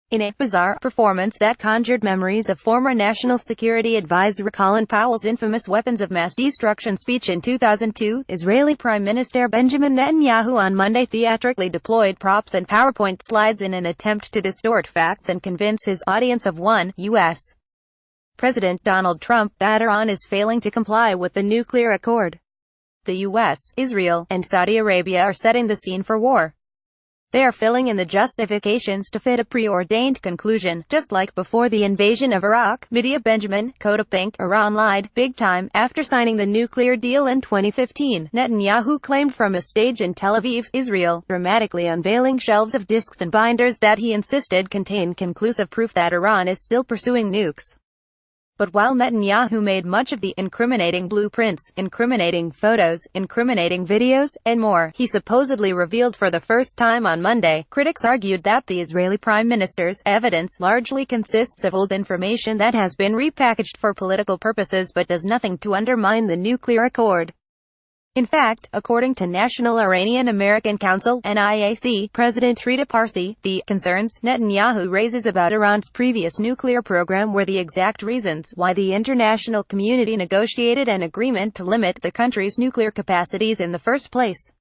In a bizarre performance that conjured memories of former National Security Advisor Colin Powell's infamous weapons of mass destruction speech in 2002, Israeli Prime Minister Benjamin Netanyahu on Monday theatrically deployed props and PowerPoint slides in an attempt to distort facts and convince his audience of one, U.S. President Donald Trump, that Iran is failing to comply with the nuclear accord. The U.S., Israel, and Saudi Arabia are setting the scene for war. They are filling in the justifications to fit a preordained conclusion, just like before the invasion of Iraq. Media Benjamin, Kodapink, Iran lied, big time, after signing the nuclear deal in 2015, Netanyahu claimed from a stage in Tel Aviv, Israel, dramatically unveiling shelves of disks and binders that he insisted contain conclusive proof that Iran is still pursuing nukes. But while Netanyahu made much of the incriminating blueprints, incriminating photos, incriminating videos, and more, he supposedly revealed for the first time on Monday, critics argued that the Israeli Prime Minister's evidence largely consists of old information that has been repackaged for political purposes but does nothing to undermine the nuclear accord. In fact, according to National Iranian-American Council (NIAC) President Rita Parsi, the concerns Netanyahu raises about Iran's previous nuclear program were the exact reasons why the international community negotiated an agreement to limit the country's nuclear capacities in the first place.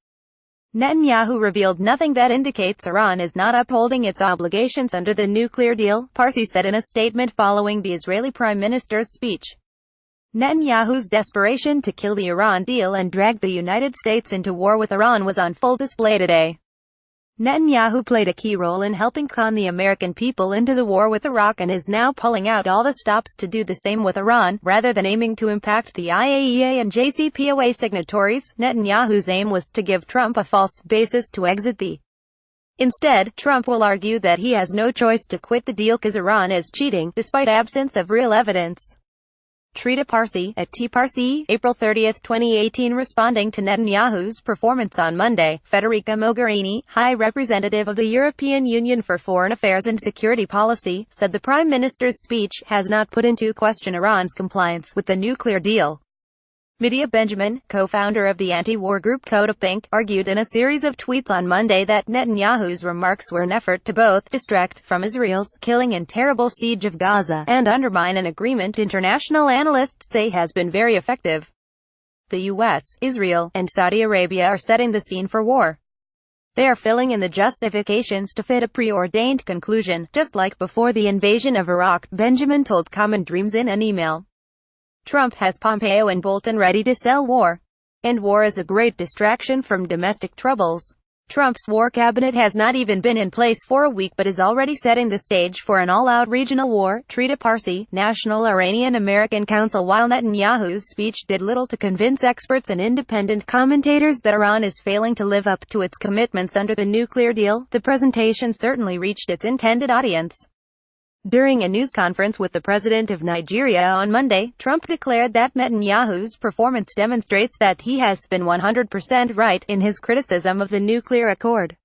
Netanyahu revealed nothing that indicates Iran is not upholding its obligations under the nuclear deal, Parsi said in a statement following the Israeli Prime Minister's speech. Netanyahu's desperation to kill the Iran deal and drag the United States into war with Iran was on full display today. Netanyahu played a key role in helping con the American people into the war with Iraq and is now pulling out all the stops to do the same with Iran, rather than aiming to impact the IAEA and JCPOA signatories. Netanyahu's aim was to give Trump a false basis to exit the. Instead, Trump will argue that he has no choice to quit the deal because Iran is cheating, despite absence of real evidence. Trita Parsi, at T-Parsi, April 30, 2018. Responding to Netanyahu's performance on Monday, Federica Mogherini, High Representative of the European Union for Foreign Affairs and Security Policy, said the Prime Minister's speech has not put into question Iran's compliance with the nuclear deal. Media Benjamin, co-founder of the anti-war group Kodapink, argued in a series of tweets on Monday that Netanyahu's remarks were an effort to both distract from Israel's killing and terrible siege of Gaza and undermine an agreement international analysts say has been very effective. The U.S., Israel, and Saudi Arabia are setting the scene for war. They are filling in the justifications to fit a preordained conclusion, just like before the invasion of Iraq, Benjamin told Common Dreams in an email. Trump has Pompeo and Bolton ready to sell war. And war is a great distraction from domestic troubles. Trump's war cabinet has not even been in place for a week but is already setting the stage for an all-out regional war. Trita Parsi, National Iranian-American Council. While Netanyahu's speech did little to convince experts and independent commentators that Iran is failing to live up to its commitments under the nuclear deal, the presentation certainly reached its intended audience. During a news conference with the president of Nigeria on Monday, Trump declared that Netanyahu's performance demonstrates that he has been 100% right in his criticism of the nuclear accord.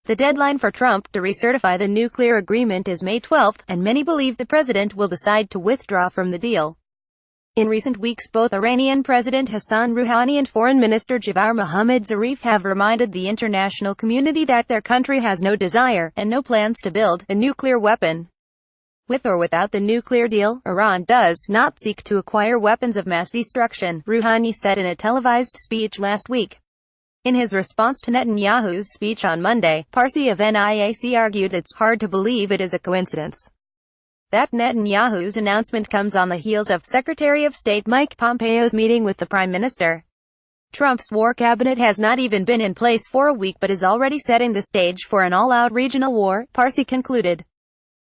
The deadline for Trump to recertify the nuclear agreement is May 12, and many believe the president will decide to withdraw from the deal. In recent weeks, both Iranian President Hassan Rouhani and Foreign Minister Javad Mohammad Zarif have reminded the international community that their country has no desire, and no plans to build, a nuclear weapon. With or without the nuclear deal, Iran does not seek to acquire weapons of mass destruction, Rouhani said in a televised speech last week. In his response to Netanyahu's speech on Monday, Parsi of NIAC argued it's hard to believe it is a coincidence that Netanyahu's announcement comes on the heels of Secretary of State Mike Pompeo's meeting with the Prime Minister. Trump's war cabinet has not even been in place for a week but is already setting the stage for an all-out regional war, Parsi concluded.